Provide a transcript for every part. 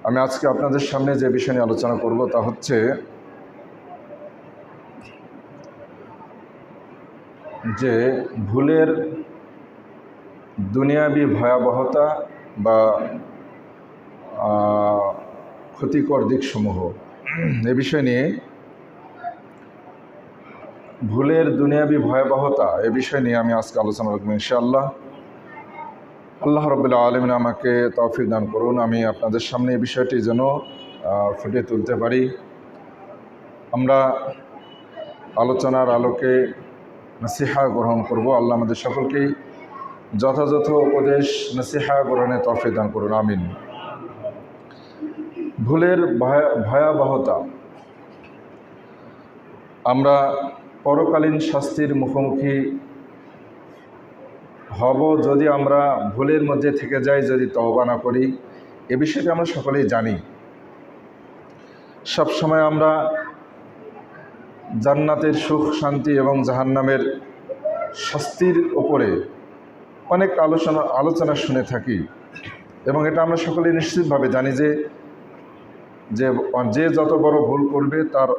আমি আজকে আপনাদের সামনে যে বিষয় নিয়ে আলোচনা করব তা হচ্ছে যে ভুলের দুনিয়াবি ভয়াবহতা বা ক্ষতিকর দিকসমূহ। এ বিষয় নিয়ে ভুলের দুনিয়াবি ভয়াবহতা এ বিষয় নিয়ে আমি আজকে আলোচনা করব ইনশাআল্লাহ। আল্লাহ রাব্বুল আলামিন আমাকে তৌফিক দান করুন, আমি আপনাদের সামনে এই বিষয়টি যেন ফুটিয়ে তুলতে পারি। আমরা আলোচনার আলোকে নসিহা গ্রহণ করব। আল্লাহ আমাদের সকলকেই যথাযথ উপদেশ নসিহা গ্রহণে তৌফিক দান করুন, আমিন। ভুলের ভয়াবহতা। আমরা পরকালীন শাস্তির মুখোমুখি হব যদি আমরা ভুলের মধ্যে থেকে যাই, যদি তওবা না করি। এ বিষয়টি আমরা সকলেই জানি। সবসময় আমরা জান্নাতের সুখ শান্তি এবং জাহান্নামের শাস্তির উপরে অনেক আলোচনা শুনে থাকি, এবং এটা আমরা সকলেই নিশ্চিতভাবে জানি যে যে যত বড় ভুল করবে তার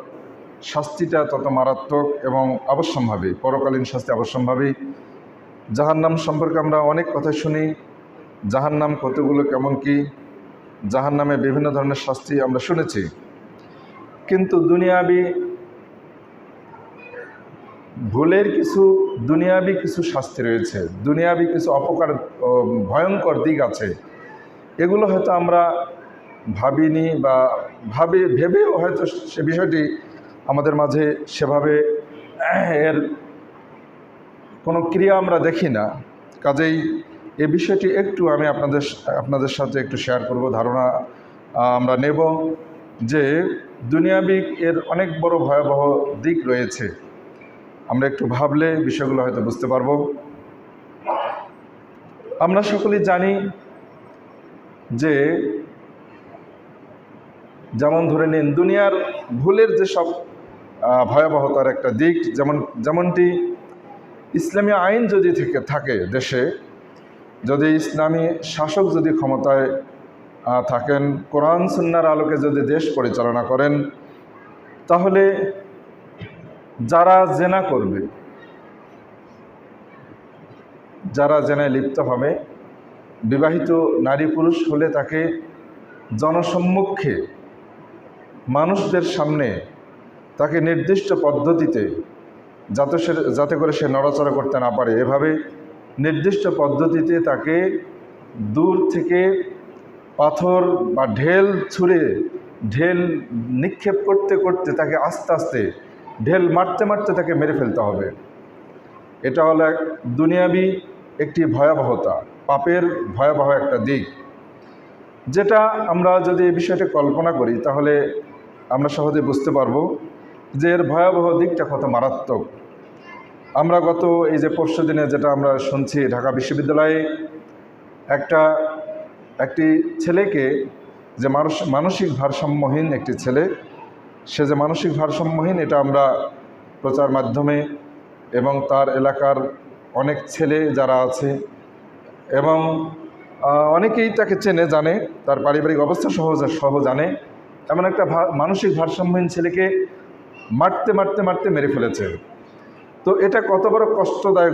শাস্তিটা তত মারাত্মক এবং অবশ্যম্ভাবী, পরকালীন শাস্তি অবশ্যম্ভাবী। জাহান্নাম সম্পর্কে আমরা অনেক কথা শুনি, জাহান্নাম কতগুলো, কেমন কি, জাহান্নামে বিভিন্ন ধরনের শাস্তি আমরা শুনেছি। কিন্তু ভুলের দুনিয়াবি কিছু শাস্তি রয়েছে, দুনিয়াবি কিছু অপকার ভয়ঙ্কর দিক আছে। এগুলো হয়তো আমরা ভাবিনি বা ভেবেও হয়তো সে বিষয়টি আমাদের মাঝে সেভাবে এর কোনো ক্রিয়া আমরা দেখি না। কাজেই এই বিষয়টি একটু আমি আপনাদের সাথে একটু শেয়ার করব, ধারণা আমরা নেব যে দুনিয়াবি এর অনেক বড় ভয়াবহ দিক রয়েছে। আমরা একটু ভাবলে বিষয়গুলো হয়তো বুঝতে পারব। আমরা সকলেই জানি যে যেমন ধরে নিন দুনিয়ার ভুলের যে সব ভয়াবহতার একটা দিক, যেমনটি ইসলামী আইন যদি থাকে দেশে, যদি ইসলামী শাসক যদি ক্ষমতায় থাকেন, কোরআন সুন্নাহর আলোকে যদি দেশ পরিচালনা করেন, তাহলে যারা জেনা করবে, যারা জেনায় লিপ্ত হবে, বিবাহিত নারী পুরুষ হলে তাকে জনসম্মুখে মানুষদের সামনে তাকে নির্দিষ্ট পদ্ধতিতে, যাতে করে সে নড়াচড়া করতে না পারে, এভাবে নির্দিষ্ট পদ্ধতিতে তাকে দূর থেকে পাথর বা ঢেল নিক্ষেপ করতে করতে তাকে আস্তে আস্তে ঢেল মারতে মারতে তাকে মেরে ফেলতে হবে। এটা হলো দুনিয়াবি একটি ভয়াবহতা, পাপের ভয়াবহ একটা দিক, যেটা আমরা যদি এই বিষয়টা কল্পনা করি তাহলে আমরা সহজে বুঝতে পারবো যে এর ভয়াবহ দিকটা কত মারাত্মক। আমরা এই যে পরশু দিনে যেটা আমরা শুনছি, ঢাকা বিশ্ববিদ্যালয়ে একটি ছেলেকে, যে মানসিক ভারসাম্যহীন একটি ছেলে, সে যে মানসিক ভারসাম্যহীন এটা আমরা প্রচার মাধ্যমে এবং তার এলাকার অনেক ছেলে যারা আছে এবং অনেকেই তাকে চেনে, জানে, তার পারিবারিক অবস্থা সহ জানে, এমন একটা মানসিক ভারসাম্যহীন ছেলেকে মারতে মারতে মারতে মেরে ফেলেছে। তো এটা কত বড় কষ্টদায়ক,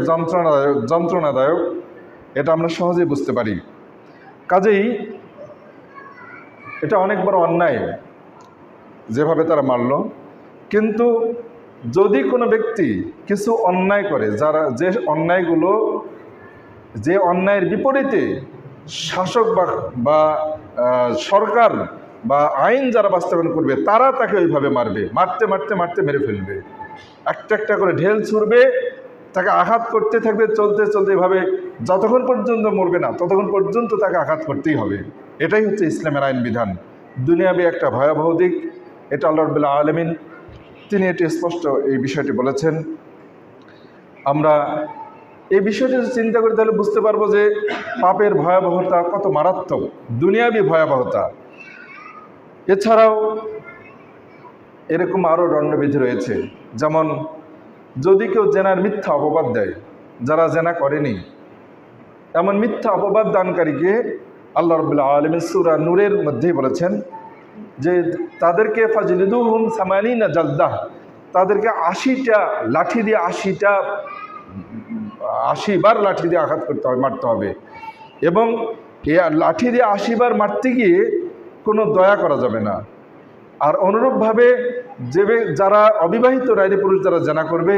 যন্ত্রণাদায়ক এটা আমরা সহজেই বুঝতে পারি। কাজেই এটা অনেক বড় অন্যায় যেভাবে তারা মারল। কিন্তু যদি কোনো ব্যক্তি কিছু অন্যায় করে, যে অন্যায়ের বিপরীতে শাসক বা সরকার বা আইন যারা বাস্তবায়ন করবে, তারা তাকে ওইভাবে মারতে মারতে মারতে মেরে ফেলবে, একটা করে ঢেল ছুড়বে, তাকে আঘাত করতে থাকবে, চলতে এভাবে যতক্ষণ পর্যন্ত মরবে না ততক্ষণ পর্যন্ত তাকে আঘাত করতেই হবে। এটাই হচ্ছে ইসলামের আইন বিধান। দুনিয়াবি একটা ভয়াবহ দিক, এটা আল্লাহ রাব্বুল আলামিন তিনি এটি স্পষ্ট এই বিষয়টি বলেছেন। আমরা এই বিষয়টি চিন্তা করি তাহলে বুঝতে পারবো যে পাপের ভয়াবহতা কত মারাত্মক, দুনিয়াবি ভয়াবহতা। এছাড়াও এরকম আরও দণ্ডবিধি রয়েছে, যেমন যদি কেউ জেনার মিথ্যা অপবাদ দেয়, যারা জেনা করেনি এমন মিথ্যা অপবাদ দানকারীকে আল্লাহ রাব্বুল আলামিন সূরা নূরের মধ্যেই বলেছেন যে তাদেরকে ফাজলিদুহুম সামানিনা জালদাহ, তাদেরকে 80টা লাঠি দিয়ে 80 বার লাঠি দিয়ে আঘাত করতে হবে, মারতে হবে। এবং এ লাঠি দিয়ে 80 বার মারতে গিয়ে কোনো দয়া করা যাবে না। আর অনুরূপভাবে যারা অবিবাহিত নারী পুরুষ যারা জেনা করবে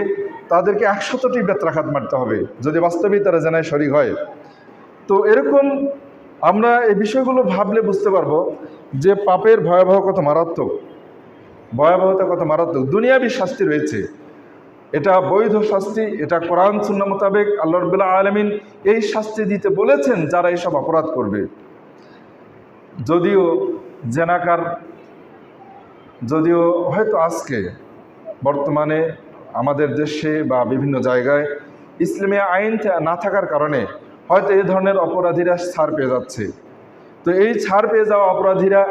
তাদেরকে 100টি বেত্রাঘাত মারতে হবে যদি বাস্তবেই তারা জেনায় শরীক হয়। তো এরকম আমরা এই বিষয়গুলো ভাবলে বুঝতে পারবো যে পাপের ভয়াবহতা কত মারাত্মক। দুনিয়াবী শাস্তি রয়েছে, এটা বৈধ শাস্তি, এটা কোরআন সুন্নাহ মোতাবেক আল্লাহ রাব্বুল আলামিন এই শাস্তি দিতে বলেছেন যারা এইসব অপরাধ করবে। যদিও হয়তো আজকে বর্তমানে আমাদের দেশে বা বিভিন্ন জায়গায় ইসলামী আইন না থাকার কারণে হয়তো এই ধরনের অপরাধীরা ছাড় পেয়ে যাচ্ছে। তো এই ছাড় পেয়ে যাওয়া অপরাধীরা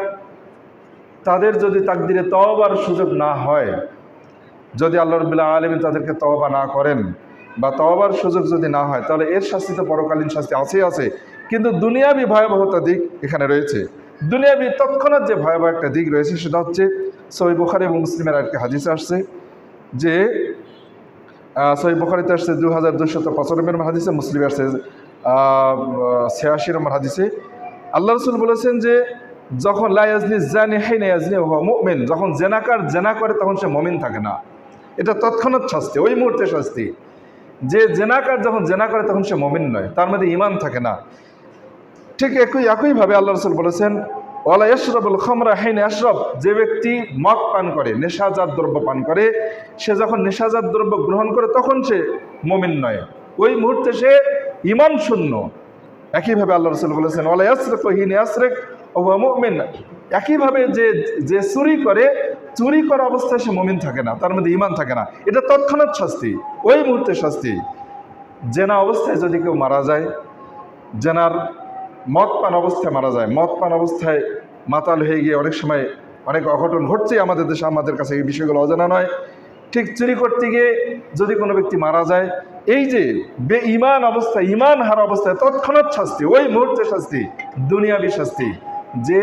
তাদের যদি তাকদিরে তওবার সুযোগ না হয়, যদি আল্লাহ রাব্বুল আলামিন তাদেরকে তওবা না করেন বা তওবার সুযোগ যদি না হয়, তাহলে এর শাস্তি তো পরকালীন শাস্তি আছে। কিন্তু দুনিয়াবী ভয়াবহতা দিক এখানে রয়েছে। দুনিয়াবী তৎক্ষণাৎ যে ভয়াবহ একটা দিক রয়েছে সেটা হচ্ছে সহিহ বুখারী এবং মুসলিমের একটা হাদিসে আসছে যে সহিহ বুখারীতে আসছে 2295 নম্বর হাদিসে, মুসলিমে আসছে 86 নম্বর হাদিসে। আল্লাহ রাসূল বলেছেন যে যখন লা ইয়াজনি জানি হিনা ইয়াজনি ওয়া হুয়া মুমিন, যখন জেনাকার জেনা করে তখন সে মুমিন থাকে না। এটা তৎক্ষণাৎ শাস্তি, ওই মুহূর্তে শাস্তি। যে জেনাকার যখন জেনা করে তখন সে মুমিন নয়, তার মধ্যে ঈমান থাকে না। ঠিক একইভাবে আল্লাহ রাসূল বলেছেন ওয়ালা ইয়াশরাবুল খামরা হিনা ইয়াশরাব, যে ব্যক্তি মদ পান করে, নেশাজাত দ্রব্য পান করে, সে যখন নেশাজাত দ্রব্য গ্রহণ করে তখন সে মুমিন নয়, ওই মুহূর্তে সে ঈমান শূন্য। একইভাবে আল্লাহ রাসূল বলেছেন ওয়ালা ইয়াসরিকু হিনা ইয়াসরিক ওয়া হুয়া মুমিন, একইভাবে যে চুরি করা অবস্থায় সে মুমিন থাকে না, তার মধ্যে ঈমান থাকে না। এটা তৎক্ষণাৎ শাস্তি, ওই মুহূর্তে শাস্তি। জেনা অবস্থায় যদি কেউ মারা যায়, জেনার মদ পান অবস্থায় মারা যায়, মদ পান অবস্থায় মাতাল হয়ে গিয়ে অনেক সময় অনেক অঘটন ঘটছে আমাদের দেশে, আমাদের কাছে এই বিষয়গুলো অজানা নয়। ঠিক চুরি করতে গিয়ে যদি কোনো ব্যক্তি মারা যায়, এই যে বেঈমান অবস্থায়, ঈমান হারা অবস্থায় তৎক্ষণাৎ শাস্তি, ওই মুহূর্তে শাস্তি, দুনিয়াবী শাস্তি। যে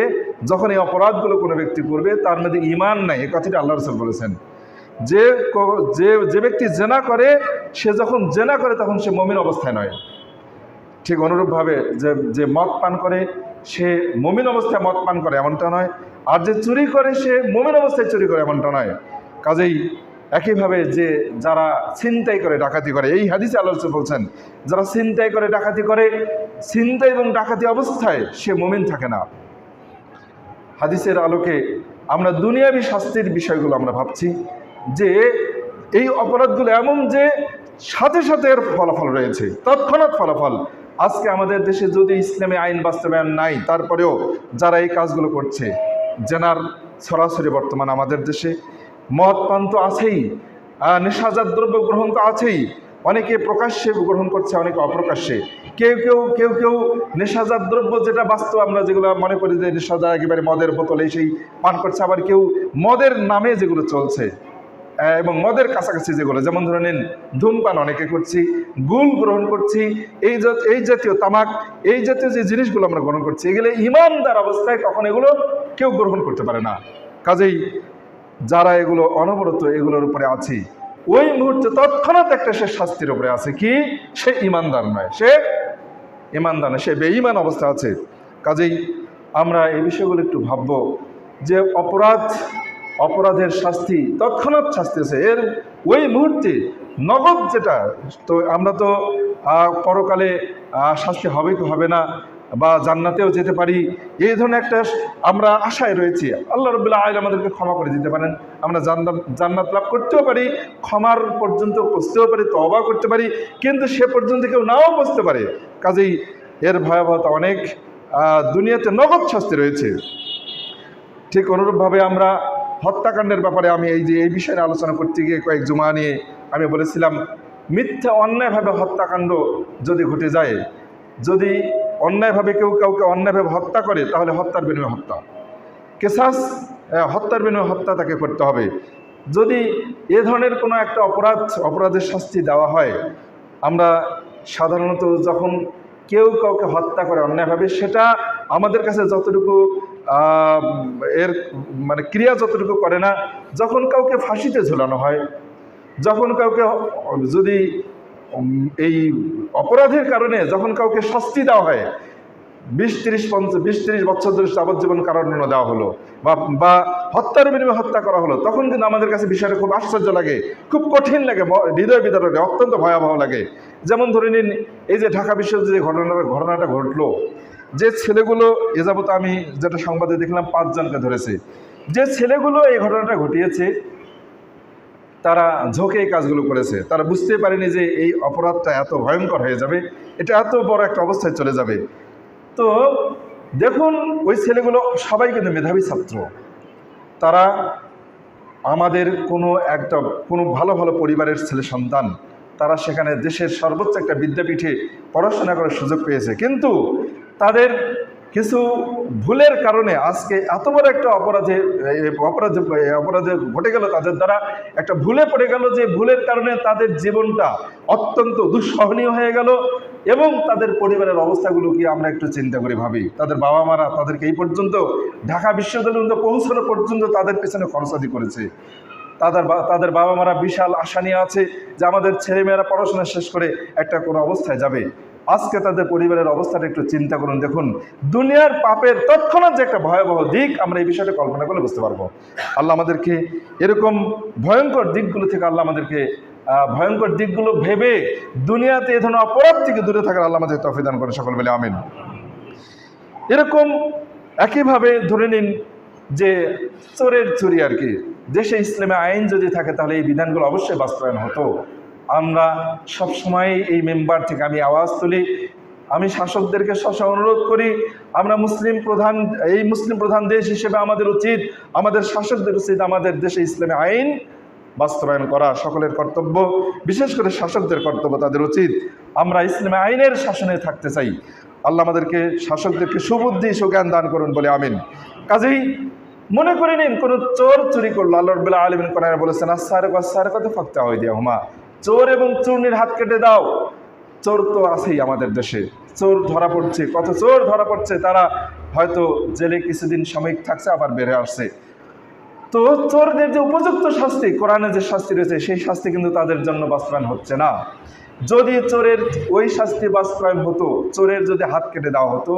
যখন এই অপরাধগুলো কোনো ব্যক্তি করবে তার মধ্যে ঈমান নাই, এই কথাটি আল্লাহ রাসূল বলেছেন। যে ব্যক্তি জেনা করে, সে যখন জেনা করে তখন সে মুমিন অবস্থায় নয়। ঠিক অনুরূপভাবে যে মদ পান করে সে মুমিন অবস্থায় মদ পান করে এমনটা নয়, আর যে চুরি করে সে মুমিন অবস্থায় চুরি করে এমনটা নয়। কাজেই একইভাবে যারা ছিনতাই করে, ডাকাতি করে, এই হাদিসে আল্লাহ রাসূল বলছেন যারা ছিনতাই করে, ডাকাতি করে, ছিনতাই এবং ডাকাতি অবস্থায় সে মুমিন থাকে না। হাদিসের আলোকে আমরা দুনিয়াবী শাস্তির বিষয়গুলো আমরা ভাবছি যে এই অপরাধগুলো এমন যে সাথে সাথে এর ফলাফল রয়েছে, তৎক্ষণাৎ ফলাফল। আজকে আমাদের দেশে যদি ইসলামী আইন বাস্তবায়ন নাই, তারপরেও যারা এই কাজগুলো করছে, জেনার সরাসরি বর্তমান আমাদের দেশে মদ পান তো আছেই, নেশাজাত দ্রব্য গ্রহণ তো আছেই, অনেকে প্রকাশ্যে গ্রহণ করছে, অনেকে অপ্রকাশ্যে। কেউ নেশাজাত দ্রব্য যেটা বাস্তব আমরা যেগুলো মনে করি যে নেশাজাত একেবারে মদের বোতলে সেই পান করছে, আবার কেউ মদের নামে যেগুলো চলছে এবং মদের কাছাকাছি যেগুলো, যেমন ধরে নিন ধূমপান অনেকে করছি, গুল গ্রহণ করছি, এই জাতীয় তামাক, এই জাতীয় যে জিনিসগুলো আমরা গ্রহণ করছি, এগুলো ঈমানদার অবস্থায় কখন এগুলো কেউ গ্রহণ করতে পারে না। কাজেই যারা এগুলো অনবরত এগুলোর উপরে আছে, ওই মুহূর্তে তৎক্ষণাৎ একটা সে শাস্তির উপরে আছে, কি সে ঈমানদার নয়, সে বেঈমান অবস্থা আছে। কাজেই আমরা এই বিষয়গুলো একটু ভাববো যে অপরাধের শাস্তি তৎক্ষণাৎ শাস্তি আছে, এর ওই মুহূর্তে নগদ যেটা। তো আমরা তো পরকালে শাস্তি হবে কি হবে না, বা জান্নাতেও যেতে পারি, এই ধরনের একটা আমরা আশায় রয়েছি। আল্লাহ রাব্বুল আলামিন আমাদেরকে ক্ষমা করে দিতে পারেন, আমরা জান্নাত লাভ করতেও পারি, ক্ষমার পর্যন্ত পৌঁছতেও পারি, তওবা করতে পারি, কিন্তু সে পর্যন্ত কেউ নাও পৌঁছতে পারে। কাজেই এর ভয়াবহতা অনেক, দুনিয়াতে নগদ শাস্তি রয়েছে। ঠিক অনুরূপভাবে আমরা হত্যাকাণ্ডের ব্যাপারে আমি এই বিষয়ে আলোচনা করতে গিয়ে কয়েক জুমা নিয়ে আমি বলেছিলাম, মিথ্যা অন্যায়ভাবে হত্যাকাণ্ড যদি ঘটে যায়, যদি অন্যায়ভাবে কেউ কাউকে অন্যায়ভাবে হত্যা করে, তাহলে হত্যার বিনিময়ে হত্যা, কেসাস, হত্যার বিনিময়ে হত্যা তাকে করতে হবে। যদি এ ধরনের কোনো একটা অপরাধের শাস্তি দেওয়া হয়, আমরা সাধারণত যখন কেউ কাউকে হত্যা করে অন্যায়ভাবে, সেটা আমাদের কাছে যতটুকু এর মানে ক্রিয়া যতটুকু করে না, যখন কাউকে ফাঁসিতে ঝুলানো হয়, যখন কাউকে যদি এই অপরাধের কারণে যখন কাউকে শাস্তি দেওয়া হয়, 20-30 বছর ধরে যাবজ্জীবন কারাদণ্ড দেওয়া হলো বা হত্যার বিনিময়ে হত্যা করা হলো, তখন কিন্তু আমাদের কাছে বিষয়টা খুব আশ্চর্য লাগে, খুব কঠিন লাগে, হৃদয় বিদারক লাগে, অত্যন্ত ভয়াবহ লাগে। যেমন ধরে নিন, এই যে ঢাকা বিশ্ববিদ্যালয়ে যে ঘটনাটা ঘটলো, যে ছেলেগুলো এ যাবত আমি যেটা সংবাদে দেখলাম 5 জনকে ধরেছে, যে ছেলেগুলো এই ঘটনাটা ঘটিয়েছে তারা ঝোঁকে এই কাজগুলো করেছে, তারা বুঝতে পারেনি যে এই অপরাধটা এত ভয়ঙ্কর হয়ে যাবে, এটা এত বড় একটা অবস্থায় চলে যাবে। তো দেখুন, ওই ছেলেগুলো সবাই কিন্তু মেধাবী ছাত্র, তারা আমাদের কোনো ভালো ভালো পরিবারের ছেলে সন্তান, তারা সেখানে দেশের সর্বোচ্চ একটা বিদ্যাপীঠে পড়াশোনা করার সুযোগ পেয়েছে, কিন্তু তাদের কিছু ভুলের কারণে আজকে এত বড় একটা অপরাধে ঘটে গেল তাদের দ্বারা, একটা ভুলে পড়ে গেল, যে ভুলের কারণে তাদের জীবনটা অত্যন্ত দুঃসহনীয় হয়ে গেল। এবং তাদের পরিবারের অবস্থাগুলো কি আমরা একটু চিন্তা করে ভাবি, তাদের বাবা মারা তাদেরকে এই পর্যন্ত ঢাকা বিশ্ববিদ্যালয় পৌঁছানো পর্যন্ত তাদের পেছনে খরচাদি করেছে। তাদের বাবা মারা বিশাল আশা নিয়ে আছে যে আমাদের ছেলেমেয়েরা পড়াশোনা শেষ করে একটা কোনো অবস্থায় যাবে। আজকে তাদের পরিবারের অবস্থাটা একটু চিন্তা করুন। দেখুন, দুনিয়ার পাপের তৎক্ষণাৎ যে একটা ভয়াবহ দিক, আমরা এই বিষয়টা কল্পনা করলে বুঝতে পারবো। আল্লাহ আমাদেরকে এরকম ভয়ঙ্কর দিকগুলো থেকে, ভয়ঙ্কর দিকগুলো ভেবে দুনিয়াতে এ ধরনের অপরাধ থেকে দূরে থাকার আল্লাহ আমাদের তৌফিক দান করে, সকল বলে আমিন। এরকম একইভাবে ধরে নিন যে চোরের চুরি আর কি, দেশে ইসলামী আইন যদি থাকে তাহলে এই বিধানগুলো অবশ্যই বাস্তবায়ন হতো। আমরা সবসময় এই মেম্বার থেকে আমি আওয়াজ তুলি, আমি শাসকদেরকে অনুরোধ করি, আমরা মুসলিম প্রধান দেশ হিসেবে আমাদের উচিত, আমাদের শাসকদের উচিত আমাদের দেশে ইসলামী আইন বাস্তবায়ন করা সকলের কর্তব্য, বিশেষ করে শাসকদের কর্তব্য, তাদের উচিত। আমরা ইসলামী আইনের শাসনে থাকতে চাই। আল্লাহ আমাদেরকে শাসকদেরকে সুবুদ্ধি সুজ্ঞান দান করুন বলে আমিন। কাজেই মনে করে নিন, কোনো চোর চুরি করলো, আল্লাহ রাব্বুল আলামিন কোরআনে বলেছেন, আস-সারিকু ফাকতাউ আইদিয়াহুমা, চোর এবং চুরনির হাত কেটে দাও। চোর তো আছেই আমাদের দেশে, চোর ধরা পড়ছে, কত চোর ধরা পড়ছে, তারা হয়তো জেলে কিছুদিন সাময়িক থাকছে, আবার বের আসছে। তো চোরদের যে উপযুক্ত শাস্তি, কোরআনে যে শাস্তি রয়েছে, সেই শাস্তি কিন্তু তাদের জন্য বাস্তবায়ন হচ্ছে না। যদি চোরের ওই শাস্তি বাস্তবায়ন হতো, চোরের যদি হাত কেটে দেওয়া হতো,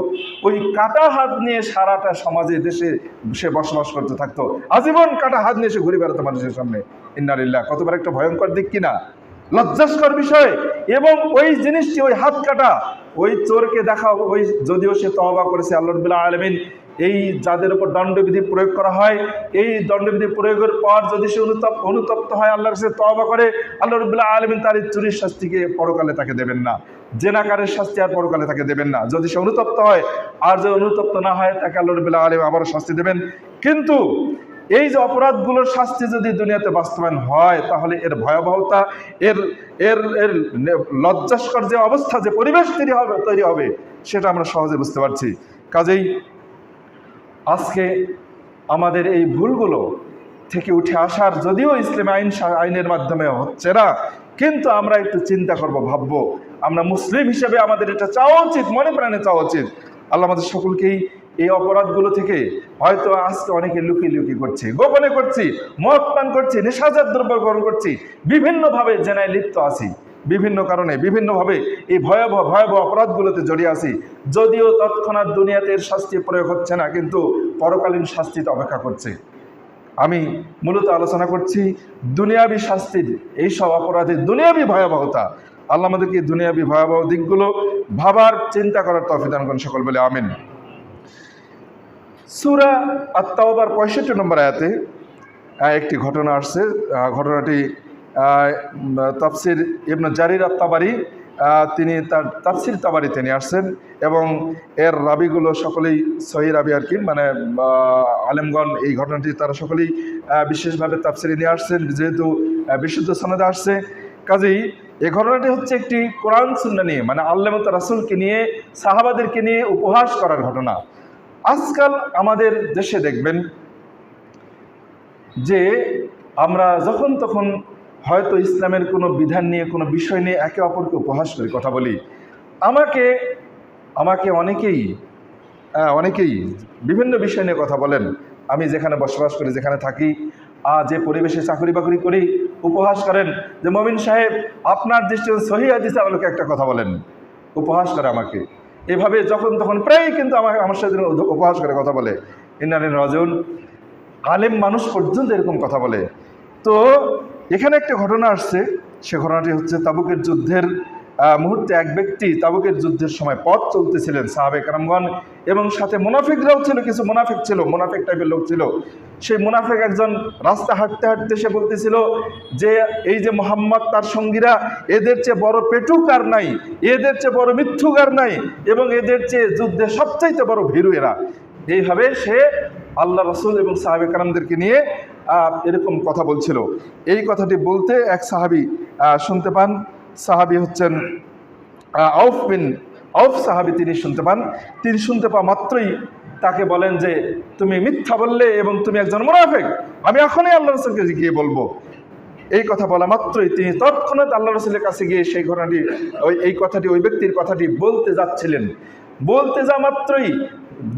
ওই কাটা হাত নিয়ে সারাটা সমাজে দেশে সে বসবাস করতে থাকতো, আজীবন কাটা হাত নিয়ে সে ঘুরে বেড়াতো মানুষের সামনে। ইন্না লিল্লাহ, কতবার একটা ভয়ঙ্কর দিক কিনা, লজ্জাস্কর বিষয়। এবং ওই জিনিসটি, ওই হাত কাটা, ওই চোরকে দেখা, ওই যদিও সে তওবা করেছে, আল্লাহ রাব্বুল আলামিন এই যাদের উপর দণ্ডবিধি প্রয়োগ করা হয়, এই দণ্ডবিধি প্রয়োগের পর যদি সে অনুতপ্ত হয়, আল্লাহর কাছে তওবা করে, আল্লাহ রাব্বুল আলামিন তার এই চুরির শাস্তিকে পরকালে তাকে দেবেন না, জেনাকারের শাস্তি আর পরকালে তাকে দেবেন না, যদি সে অনুতপ্ত হয়। আর যদি অনুতপ্ত না হয়, তাকে আল্লাহ রাব্বুল আলামিন আবারও শাস্তি দেবেন। কিন্তু এই যে অপরাধগুলোর শাস্তি যদি দুনিয়াতে বাস্তবায়ন হয়, তাহলে এর ভয়াবহতা, এর এর এর লজ্জাস্কর যে অবস্থা, যে পরিবেশ তৈরি হবে, সেটা আমরা সহজে বুঝতে পারছি। কাজেই আজকে আমাদের এই ভুলগুলো থেকে উঠে আসার, যদিও ইসলামী আইনের মাধ্যমে হচ্ছে না, কিন্তু আমরা একটু চিন্তা করব, ভাববো, আমরা মুসলিম হিসেবে আমাদের এটা চাওয়া উচিত, মনে প্রাণে চাওয়া উচিত। আল্লাহ আমাদের সকলকেই এই অপরাধগুলো থেকে, হয়তো আজকে অনেকে লুকিয়ে করছি, গোপনে করছি, মদ পান করছি, নেশাজাত দ্রব্য গ্রহণ করছি, বিভিন্নভাবে জেনায় লিপ্ত আছি, বিভিন্ন কারণে বিভিন্নভাবে এই ভয়াবহ অপরাধগুলোতে জড়িয়ে আছি। যদিও তৎক্ষণাৎ দুনিয়াতে এর শাস্তি প্রয়োগ হচ্ছে না, কিন্তু পরকালীন শাস্তিতে অপেক্ষা করছে। আমি মূলত আলোচনা করছি দুনিয়াবী শাস্তির, এইসব অপরাধের দুনিয়াবী ভয়াবহতা। আল্লাহ আমাদেরকে দুনিয়াবী ভয়াবহ দিকগুলো ভাবার, চিন্তা করার তৌফিক দান করুন, সকল বলে আমিন। সূরা আত-তাওবার 65 নম্বর আয়াতে একটি ঘটনা আসছে। ঘটনাটি তাফসির ইবনে জারির আত-তাবারি, তিনি তার তাফসির তাবারিতে নিয়ে আসছেন, এবং এর রাবিগুলো সকলেই সহি রাবি আর কি, মানে আলেমগণ এই ঘটনাটি তারা সকলেই বিশেষভাবে তাফসিরে নিয়ে আসছেন, যেহেতু বিশুদ্ধ সনদে আসছে। কাজেই এই ঘটনাটি হচ্ছে একটি কোরআন সুন্নাহ নিয়ে, মানে আল্লাহ এবং তার রাসূলকে নিয়ে, সাহাবাদেরকে নিয়ে উপহাস করার ঘটনা। আজকাল আমাদের দেশে দেখবেন যে আমরা যখন তখন হয়তো ইসলামের কোনো বিধান নিয়ে, কোনো বিষয় নিয়ে একে অপরকে উপহাস করি, কথা বলি। আমাকে অনেকেই অনেকেই বিভিন্ন বিষয় নিয়ে কথা বলেন। আমি যেখানে বসবাস করি, যেখানে থাকি, যে পরিবেশে চাকরি বাকরি করি, উপহাস করেন যে মমিন সাহেব আপনার দৃষ্টিতে সহি হাদিসে আলোকে একটা কথা বলেন, উপহাস করে আমাকে। এভাবে যখন তখন প্রায় কিন্তু আমার সাথে উপহাস করে কথা বলে। ইন্নালিন রাজিউন, আলেম মানুষ পর্যন্ত এরকম কথা বলে। তো এখানে একটা ঘটনা আসছে, সে ঘটনাটি হচ্ছে তাবুকের যুদ্ধের মুহূর্তে এক ব্যক্তি তাবুকের যুদ্ধের সময় পথ চলতেছিলেন সাহাবে কেরামগণ, এবং সাথে মুনাফিকরাও ছিল, কিছু মুনাফিক ছিল, মুনাফিক টাইপের লোক ছিল। সেই মুনাফিক একজন রাস্তা হাঁটতে হাঁটতে সে বলতেছিল যে এই যে মোহাম্মদ তার সঙ্গীরা, এদের চেয়ে বড় পেটুক আর নাই, এদের চেয়ে বড় মিথ্যুক আর নাই, এবং এদের চেয়ে যুদ্ধে সবচাইতে বড় ভীরু এরা। এইভাবে সে আল্লাহ রসুল এবং সাহাবে কেরামদেরকে নিয়ে এরকম কথা বলছিল। এই কথাটি বলতে এক সাহাবি শুনতে পান। সাহাবি হচ্ছেন আউফ সাহাবি। তিনি শুনতে পান। তিনি শুনতে পাওয়া মাত্রই তাকে বলেন যে তুমি মিথ্যা বললে এবং তুমি একজন মুনাফিক, আমি এখনই আল্লাহ রসুলকে গিয়ে বলবো। এই কথা বলা মাত্রই তিনি তৎক্ষণাৎ আল্লাহ রসুলের কাছে গিয়ে সেই ঘটনাটি, এই কথাটি, ওই ব্যক্তির কথাটি বলতে যাচ্ছিলেন। বলতে যাওয়া মাত্রই,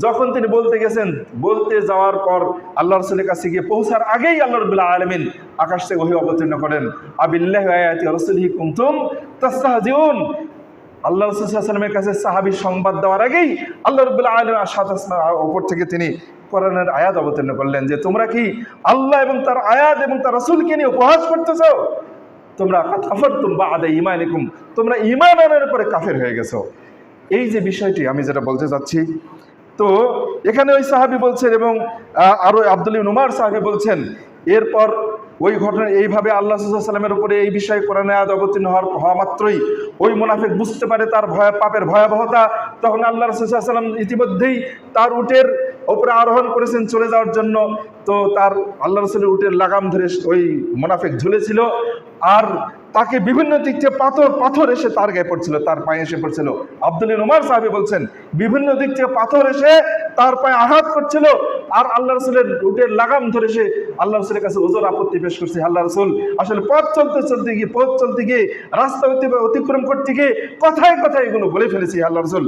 যখন তিনি বলতে গেছেন, বলতে যাওয়ার পর আল্লাহ রসুলের কাছে গিয়ে পৌঁছার আগেই আল্লাহ রাব্বুল আলামিন আকাশ থেকে ওহী অবতীর্ণ করেন, আবিল্লাহি ওয়া আয়াতি রাসূলিহি কুনতুম তাস্তাহজিউন। আল্লাহ রাসূল সাল্লাল্লাহু আলাইহি ওয়াসাল্লামের কাছে সাহাবীর সংবাদ দেওয়ার আগেই আল্লাহ রাব্বুল আলামিন ওপর থেকে তিনি কোরআনের আয়াত অবতীর্ণ করলেন যে তোমরা কি আল্লাহ এবং তার আয়াত এবং তার রাসূলকে নিয়ে উপহাস করতেছো? তোমরা কাফারতুম বা'দা ঈমানিকুম, তোমরা ঈমান আনার পরে কাফের হয়ে গেছো। এই যে বিষয়টি আমি যেটা বলতে চাচ্ছি, তো এখানে ওই সাহাবী বলছেন এবং আরো আব্দুল ইবনে উমর সাহাবী বলছেন, এরপর ওই ঘটনা এইভাবে আল্লাহ সাল্লাল্লাহু আলাইহি ওয়াসাল্লামের উপরে এই বিষয়ে কোরআনে আয়াত অবতীর্ণ হওয়া মাত্রই ওই মুনাফিক বুঝতে পারে তার পাপের ভয়াবহতা। তখন আল্লাহ রাসূল সাল্লাল্লাহু আলাইহি ওয়াসাল্লাম ইতিমধ্যেই তার উটের উপরে আরোহণ করেছেন চলে যাওয়ার জন্য। তো তার আল্লাহ রাসূলের উটের লাগাম ধরে ওই মুনাফিক ঝুলেছিল, আর তাকে বিভিন্ন দিক থেকে পাথর এসে তার গায়ে পড়ছিল, তার পায়ে এসে পড়ছিল। আব্দুল ইবনে উমর সাহাবী বলছেন বিভিন্ন দিক থেকে পাথর এসে তার পায়ে আঘাত করছিল, আর আল্লাহ রসুলের উটের লাগাম ধরে সে আল্লাহ রসুলের কাছে ওজোর আপত্তি পেশ করছে। আল্লাহ রসুল আসলে পথ চলতে গিয়ে রাস্তা অতিক্রম করতে গিয়ে কথায় কথায় এগুলো বলে ফেলেছি আল্লাহ রসুল,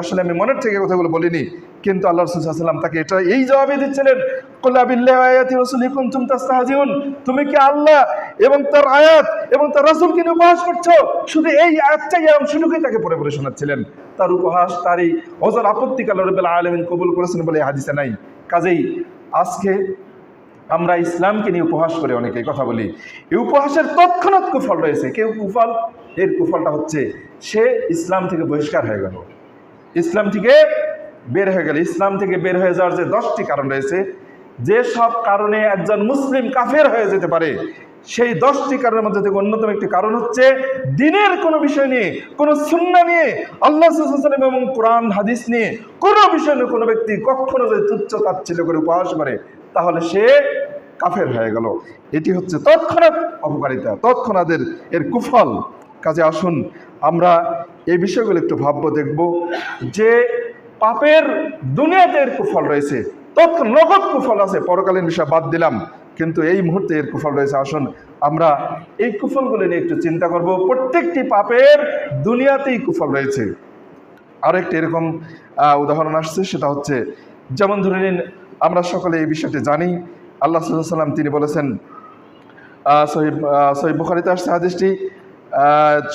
আসলে আমি মনের থেকে কথাগুলো বলিনি। কিন্তু আল্লাহ রাসূল সাল্লাল্লাহু আলাইহি ওয়াসাল্লাম তাকে এটা এই জবাবে দিচ্ছিলেন, কুল আবিল্লাহি ওয়া আয়াতি রাসূলিহি কুনতুম তাস্তাহজিউন, তুমি কি আল্লাহ এবং তার আয়াত এবং তার রাসূলকে নিয়ে উপহাস করছো? শুধু এই আয়াতটাই শুধুই তাকে পড়ে পড়ে শোনাচ্ছিলেন। তার উপহাস, তার এই ওজর আপত্তি আল্লাহ রাব্বুল আলামিন কবুল করেছেন বলে হাদিসে নাই। কাজেই আজকে আমরা ইসলামকে নিয়ে উপহাস করে অনেকেই কথা বলি, এই উপহাসের তৎক্ষণাৎ কুফল রয়েছে। কেউ কুফল, এর কুফলটা হচ্ছে সে ইসলাম থেকে বহিষ্কার হয়ে গেল, ইসলাম থেকে বের হয়ে গেল। ইসলাম থেকে বের হয়ে যাওয়ার যে 10টি কারণ রয়েছে, যে সব কারণে একজন মুসলিম কাফের হয়ে যেতে পারে, সেই 10টি কারণের মধ্যে থেকে অন্যতম একটি কারণ হচ্ছে দ্বীনের কোনো বিষয় নিয়ে, কোনো সুন্নাহ নিয়ে, আল্লাহ সাল্লাল্লাহু আলাইহি ওয়াসাল্লাম এবং কোরআন হাদিস নিয়ে কোনো বিষয় নিয়ে কোনো ব্যক্তি কখনো যদি তুচ্ছ তাচ্ছিল্য করে উপহাস করে, তাহলে সে কাফের হয়ে গেল। এটি হচ্ছে তৎক্ষণাৎ অপকারিতা, তৎক্ষণাৎ এর কুফল। কাজে আসুন আমরা এই বিষয়গুলো একটু ভাববো, দেখব যে পাপের দুনিয়াতে এর কুফল রয়েছে, তৎক্ষণ নগদ কুফল আছে, পরকালীন বিষয় বাদ দিলাম, কিন্তু এই মুহূর্তে এর কুফল রয়েছে। আসুন আমরা এই কুফলগুলো নিয়ে একটু চিন্তা করব। প্রত্যেকটি পাপের দুনিয়াতেই কুফল রয়েছে। আর একটি এরকম উদাহরণ আসছে, সেটা হচ্ছে যেমন ধরে নিন, আমরা সকলে এই বিষয়টি জানি, আল্লাহ সাল্লাল্লাহু আলাইহি ওয়াসাল্লাম তিনি বলেছেন, সহিহ বুখারীতে আসছে হাদিসটি,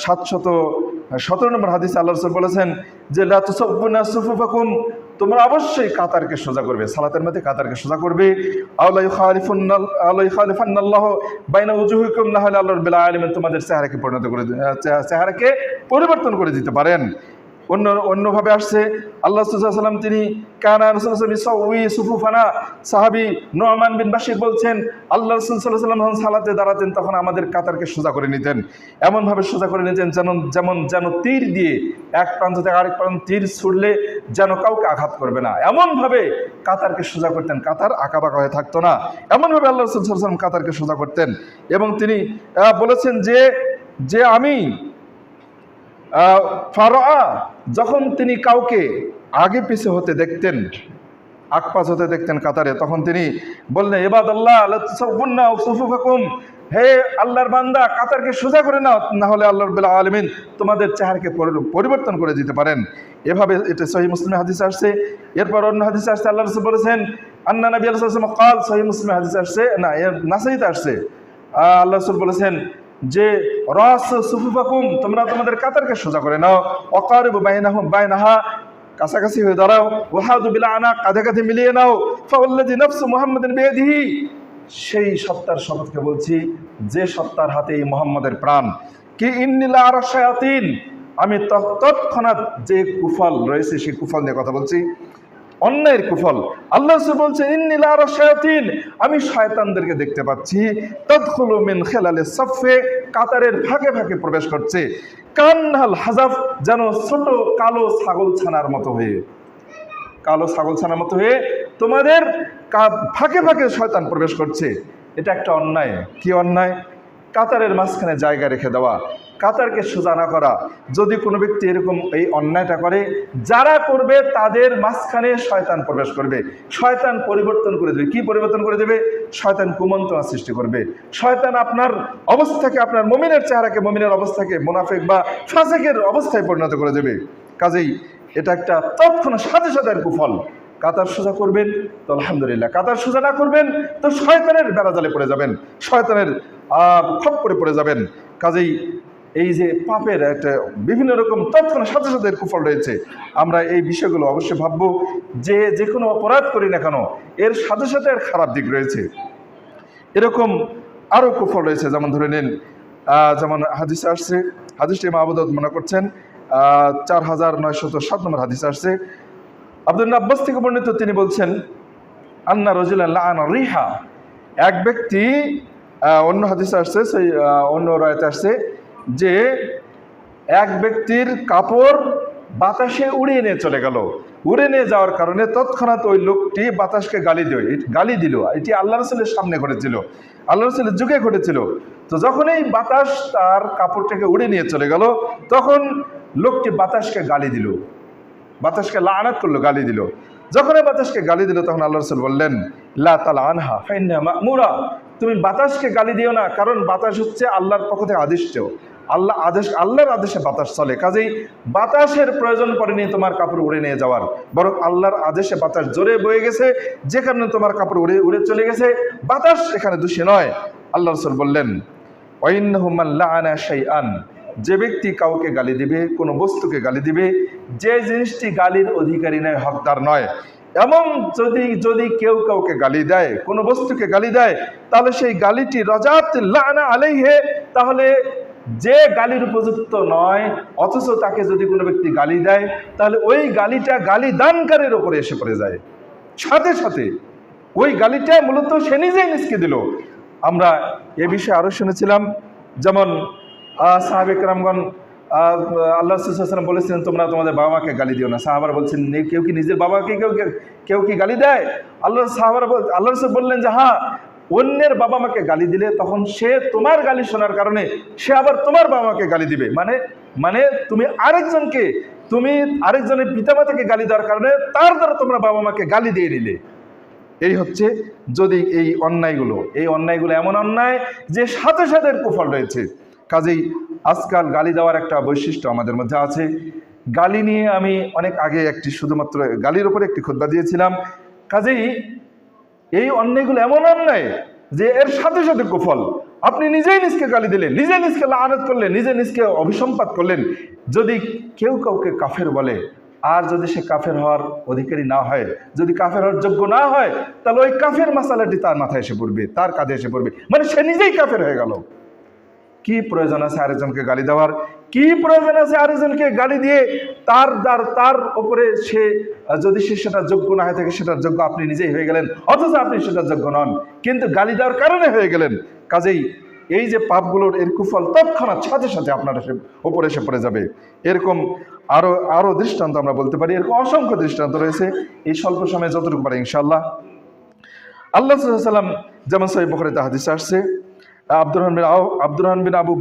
717 নম্বর হাদিসে আল্লাহ রাসূল বলেছেন যে লা তুসাব্বুনা সুফুফাকুম, তোমরা অবশ্যই কাতারকে সোজা করবে, সালাতের মধ্যে কাতারকে সোজা করবে। আল্লাহ ইখালিফান্নাল্লাহু বাইনা উজুহিকুম, না হলে আল্লাহ রাব্বুল আলামিন তোমাদের চেহারাকে পরিবর্তন করে দিতে পারেন। অন্যভাবে আসছে, আল্লাহ সাল্লাল্লাহু আলাইহি ওয়াসাল্লাম তিনি কানা রাসূলুল্লাহ সাল্লাল্লাহু সুফুফানা, সাহাবী নু'মান বিন বাশির বলছেন, আল্লাহ রাসূল সাল্লাল্লাহু আলাইহি ওয়াসাল্লাম যখন সালাতে দাঁড়াতেন তখন আমাদের কাতারকে সোজা করে নিতেন, এমনভাবে সোজা করে নিতেন যেন তীর দিয়ে এক প্রান্ত থেকে আরেক প্রান্ত তীর ছুড়লে যেন কাউকে আঘাত করবে না, এমনভাবে কাতারকে সোজা করতেন, কাতার আঁকাবাঁকা হয়ে থাকতো না, এমনভাবে আল্লাহ রাসূল সাল্লাল্লাহু আলাইহি ওয়াসাল্লাম কাতারকে সোজা করতেন। এবং তিনি বলেছেন যে আমি ফারআ, যখন তিনি কাউকে আগে পিছে হতে দেখতেন, আকপাস হতে দেখতেন কাতারে, তখন তিনি বললেন ইবাদাল্লাহ লা তুসাব্বুনা সুফুফাকুম, হে আল্লাহর বান্দা, কাতারকে সোজা করে নাও, না হলে আল্লাহ রাব্বুল আলামিন তোমাদের চেহারাকে পরিবর্তন করে দিতে পারেন। এভাবে এটা সহিহ মুসলিমে হাদিস আসছে। এরপর অন্য হাদিসে আসছে, আল্লাহ রাসূল বলেছেন আন্না নবী সাল্লাল্লাহু আলাইহি ওয়াসাল্লাম قال, সহিহ মুসলিমে হাদিস আসছে, না নাসাইতে আসছে, আল্লাহ রাসূল বলেছেন যে রাস সুফুফাকুম, তোমরা তোমাদের কাতারকে সোজা করে নাও, ওয়াকারিবু বাইনাহা, কাছাকাছি হয়ে দাঁড়াও, ওয়াহাদু বিল আনাক, কাঁধে কাঁধে মিলিয়ে নাও, ফাওয়াল্লাযী নাফসু মুহাম্মাদিন বিয়াদিহি, সেই সত্তার শপথকে বলছি যে সত্তার হাতে এই মুহাম্মাদের প্রাণ, কি ইন্নী লা আরা শায়াতিন, আমি তৎক্ষণাৎ যে কুফল রয়েছে সেই কুফল নিয়ে কথা বলছি, অন্যায়ের কুফল। আল্লাহ রাসূল বলছেন ইন্নী লা আরা শায়াতিন, আমি শয়তানদেরকে দেখতে পাচ্ছি, তাদখুলু মিন খিলালিস সাফে, কাতারের ফাঁকে ফাঁকে প্রবেশ করছে, কান্নাল হাজাফ, যেন ছোট কালো ছাগলছানার মতো হয়ে, কালো ছাগলছানার মতো হয়ে তোমাদের ফাঁকে ফাঁকে শয়তান প্রবেশ করছে। এটা একটা অন্যায়। কি অন্যায়? কাতারের মাঝখানে জায়গা রেখে দেওয়া, কাতারকে সোজা না করা। যদি কোনো ব্যক্তি এরকম এই অন্যায়টা করে, যারা করবে তাদের মাঝখানে শয়তান প্রবেশ করবে, শয়তান পরিবর্তন করে দেবে। কি পরিবর্তন করে দেবে? শয়তান কুমন্ত্রণা সৃষ্টি করবে। শয়তান আপনার অবস্থাকে, আপনার মুমিনের চেহারাকে মুমিনের অবস্থাকে মুনাফিক বা ফাসিকের অবস্থায় পরিণত করে দেবে। কাজেই এটা একটা তৎক্ষণাৎ সাথে সাথে কুফল। কাতার সোজা করবেন তো আলহামদুলিল্লাহ, কাতার সোজা না করবেন তো শয়তানের বেড়াজালে পড়ে যাবেন, শয়তানের খপ্পরে পড়ে যাবেন। কাজেই এই যে পাপের একটা বিভিন্ন রকম তৎক্ষণাৎ সাথে সাথে কুফল রয়েছে, আমরা এই বিষয়গুলো অবশ্যই ভাববো যে যে কোনো অপরাধ করি না কেন এর সাথে সাথে এর খারাপ দিক রয়েছে। এরকম আরও কুফল রয়েছে, যেমন ধরে নিন, যেমন হাদিসে আসছে, হাদিসটি ইমাম আবু দাউদ মনে করছেন 4907 নম্বর হাদিসে আসছে, আব্দুল্লাহ আব্বাস থেকে বর্ণিত, তিনি বলছেন আন্না রাজুলান লাআনা রিহা, এক ব্যক্তি, অন্য হাদিসে আসছে, সেই অন্য রায়তে আসছে যে এক ব্যক্তির কাপড় বাতাসে উড়িয়ে নিয়ে চলে গেল। উড়ে নিয়ে যাওয়ার কারণে তৎক্ষণাৎ ওই লোকটি বাতাসকে গালি দিল। এটি আল্লাহ রাসূলের সামনে ঘটেছিল, আল্লাহ রাসূলের যুগে ঘটেছিল। তো যখন এই বাতাস তার কাপড়টাকে উড়ে নিয়ে চলে গেল, তখন লোকটি বাতাসকে গালি দিল, বাতাসকে লাআনাত করলো, গালি দিল। যখন এই বাতাসকে গালি দিল তখন আল্লাহ রাসূল বললেন লা তালআনহা ফাইন্নাহা মা'মুরা, তুমি বাতাসকে গালি দিও না, কারণ বাতাস হচ্ছে আল্লাহর পক্ষ থেকে আদিষ্ট, আল্লাহর আদেশে বাতাস চলে। কাজেই বাতাসের প্রয়োজন পড়েনি তোমার কাপড় উড়ে নিয়ে যাওয়ার, বরং আল্লাহর আদেশে বাতাস জোরে বয়ে গেছে, যে কারণে তোমার কাপড় উড়ে চলে গেছে, বাতাস এখানে দোষী নয়। আল্লাহ রাসূল বললেন ওয়াইন্নাহু মান লাআনা শাইআন, যে ব্যক্তি কাউকে গালি দিবে, কোনো বস্তুকে গালি দিবে, যে জিনিসটি গালির অধিকারী নয়, হকদার নয়, এবং যদি কেউ কাউকে গালি দেয়, কোনো বস্তুকে গালি দেয়, তাহলে সেই গালিটি রাজাত লাআনা আলাইহি, তাহলে যে গালির উপযুক্ত নয় অথচ তাকে যদি কোনো ব্যক্তি গালি দেয়, তাহলে ওই গালিটা গালি দানকারীর উপরে এসে পড়ে যায়, সাথে সাথে ওই গালিটা মূলত সে নিজেই নিজকে দিল। আমরা এ বিষয়ে আরো শুনেছিলাম, যেমন সাহাবে কেরামগণ আল্লাহ রাসূল সাল্লাল্লাহু আলাইহি ওয়াসাল্লাম বলেছিলেন তোমরা তোমাদের বাবা মাকে গালি দিও না। সাহাবারা বলছেন কেউ কি নিজের বাবাকে কেউ কি গালি দেয়? আল্লাহ রাসূল বললেন যে হ্যাঁ, অন্যের বাবা মাকে গালি দিলে তখন সে তোমার গালি শোনার কারণে সে আবার তোমার বাবা মাকে গালি দিবে, মানে তুমি আরেকজনের পিতামাতাকে গালি দেওয়ার কারণে তার দ্বারা তোমরা বাবা মাকে গালি দিয়ে নিলে। এই হচ্ছে যদি এই অন্যায়গুলো এমন অন্যায় যে সাথে সাথে কুফল রয়েছে। কাজেই আজকাল গালি দেওয়ার একটা বৈশিষ্ট্য আমাদের মধ্যে আছে। গালি নিয়ে আমি অনেক আগে শুধুমাত্র গালির উপরে একটি খুতবা দিয়েছিলাম। কাজেই এই অন্যায়গুলো এমন অন্যায় যে এর সাথে সাথে কুফল। আপনি নিজেই নিজকে গালি দিলেন, নিজে নিজকে লাআনাত করলেন, নিজে নিজকে অভিসম্পাত করলেন। যদি কেউ কাউকে কাফের বলে, আর যদি সে কাফের হওয়ার অধিকারী না হয়, যদি কাফের হওয়ার যোগ্য না হয়, তাহলে ওই কাফের মাসালাটি তার মাথায় এসে পড়বে, তার কাঁধে এসে পড়বে, মানে সে নিজেই কাফের হয়ে গেল। কি প্রয়োজন আছে আরেকজনকে গালি দেওয়ার? কি প্রয়োজন আছে আরেকজনকে গালি দিয়ে তার উপরে সে যদি সে সেটা যোগ্য না হয়ে থাকে, সেটার যোগ্য আপনি নিজেই হয়ে গেলেন, অথচ আপনি সেটার যোগ্য নন, কিন্তু গালি দেওয়ার কারণে হয়ে গেলেন। কাজেই এই যে পাপগুলোর এর কুফল তৎক্ষণাৎ সাথে সাথে আপনার উপরে এসে পড়ে যাবে। এরকম আরো দৃষ্টান্ত আমরা বলতে পারি, এরকম অসংখ্য দৃষ্টান্ত রয়েছে। এই স্বল্প সময়ে যতটুকু পারে ইনশাআল্লাহ। আল্লাহ সাল্লাল্লাহু আলাইহি ওয়াসাল্লাম যেমন সহিহ বুখারীতে হাদিস আসছে, আব্দুর রহমান বিন আবু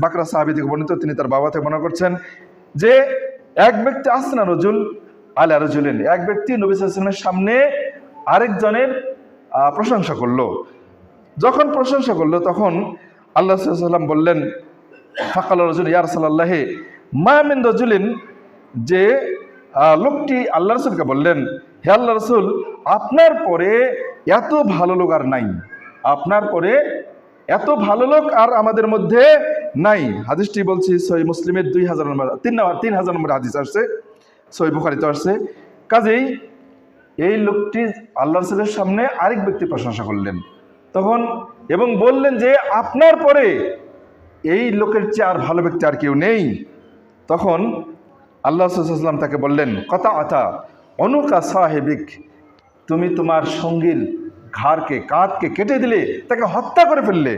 বাকরা সাহাবী থেকে বর্ণিত, তিনি তার বাবা থেকে মনে করছেন যে এক ব্যক্তি আসনা রজুল আলা রাজুলিন, এক ব্যক্তি নবী সাল্লাল্লাহু আলাইহি ওয়াসাল্লামের সামনে আরেকজনের প্রশংসা করলো। যখন প্রশংসা করলো তখন আল্লাহ সাল্লাম বললেন, ফাকাল রাজুল ইয়া রাসূলুল্লাহ মা মিন রাজুলিন, যে লোকটি আল্লাহ রসুলকে বললেন, হে আল্লাহ রসুল, আপনার পরে এত ভালো লোক আর নাই, আপনার পরে এত ভালো লোক আর আমাদের মধ্যে নাই। হাদিসটি বলছি সহিহ মুসলিমের 2000 নম্বর 3000 নম্বর হাদিস আসছে, সহিহ বুখারীতে আসছে। কাজেই এই লোকটি আল্লাহ রসুলের সামনে আরেক ব্যক্তি প্রশংসা করলেন তখন, এবং বললেন যে আপনার পরে এই লোকের চেয়ে আর ভালো ব্যক্তি আর কেউ নেই। তখন আল্লাহ সাল্লাম তাকে বললেন, কথা আতা অনুকা সাহেবিক, তুমি তোমার সঙ্গীর কাঁধকে কেটে দিলে, তাকে হত্যা করে ফেললে।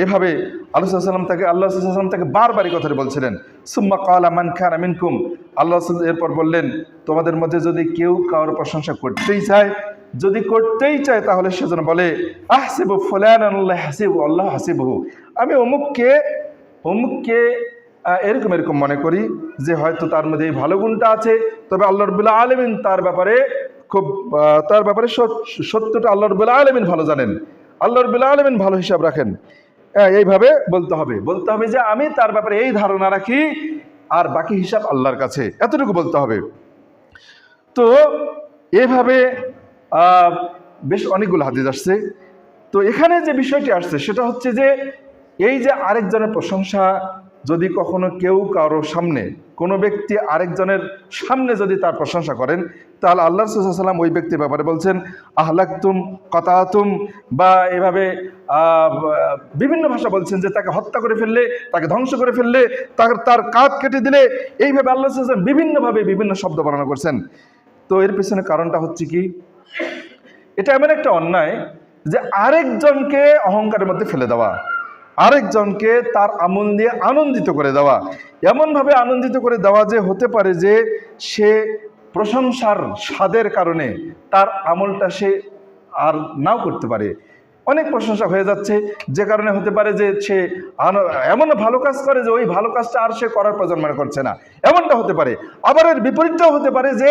এভাবে আল্লাহ সাল্লাম তাকে বারবার এই কথাটি বলছিলেন। সুম্মা ক্বালা মান কানা মিনকুম, আল্লাহ এরপর বললেন, তোমাদের মধ্যে যদি কেউ কারোর প্রশংসা করতেই চায় তাহলে সেজন্য বলে আহসিবু ফুলানান আল্লাহ হাসিবহু, আমি অমুককে এরকম মনে করি যে হয়তো তার মধ্যে এই ভালো গুণটা আছে, তবে আল্লাহ রাব্বুল আলামিন তার ব্যাপারে সত্যটা আল্লাহ রাব্বুল আলামিন ভালো জানেন, আল্লাহ রাব্বুল আলামিন ভালো হিসাব রাখেন। এইভাবে বলতে হবে যে আমি তার ব্যাপারে এই ধারণা রাখি, আর বাকি হিসাব আল্লাহর কাছে, এতটুকু বলতে হবে। তো এভাবে বেশ অনেকগুলো হাদিস আসছে। তো এখানে যে বিষয়টি আসছে সেটা হচ্ছে যে এই যে আরেকজনের প্রশংসা, যদি কখনো কেউ কারোর সামনে, কোনো ব্যক্তি আরেকজনের সামনে যদি তার প্রশংসা করেন, তাহলে আল্লাহ রাসূল সাল্লাল্লাহু আলাইহি ওয়াসাল্লাম ওই ব্যক্তির ব্যাপারে বলছেন আহলাকতুম কাতাতুম, বা এভাবে বিভিন্ন ভাষা বলছেন যে তাকে হত্যা করে ফেললে, তাকে ধ্বংস করে ফেললে, তার কাঁধ কেটে দিলে, এইভাবে আল্লাহ রাসূল সাল্লাল্লাহু আলাইহি ওয়াসাল্লাম বিভিন্নভাবে বিভিন্ন শব্দ বর্ণনা করছেন। তো এর পিছনে কারণটা হচ্ছে কি, এটা এমন একটা অন্যায় যে আরেকজনকে অহংকারের মধ্যে ফেলে দেওয়া, আরেকজনকে তার আমল দিয়ে আনন্দিত করে দেওয়া, এমনভাবে আনন্দিত করে দেওয়া যে হতে পারে যে সে প্রশংসার স্বাদের কারণে তার আমলটা সে আর নাও করতে পারে। অনেক প্রশংসা হয়ে যাচ্ছে যে কারণে হতে পারে যে সে এমন ভালো কাজ করে যে ওই ভালো কাজটা আর সে করার প্রয়োজন মনে করছে না, এমনটা হতে পারে। আবার এর বিপরীতটাও হতে পারে যে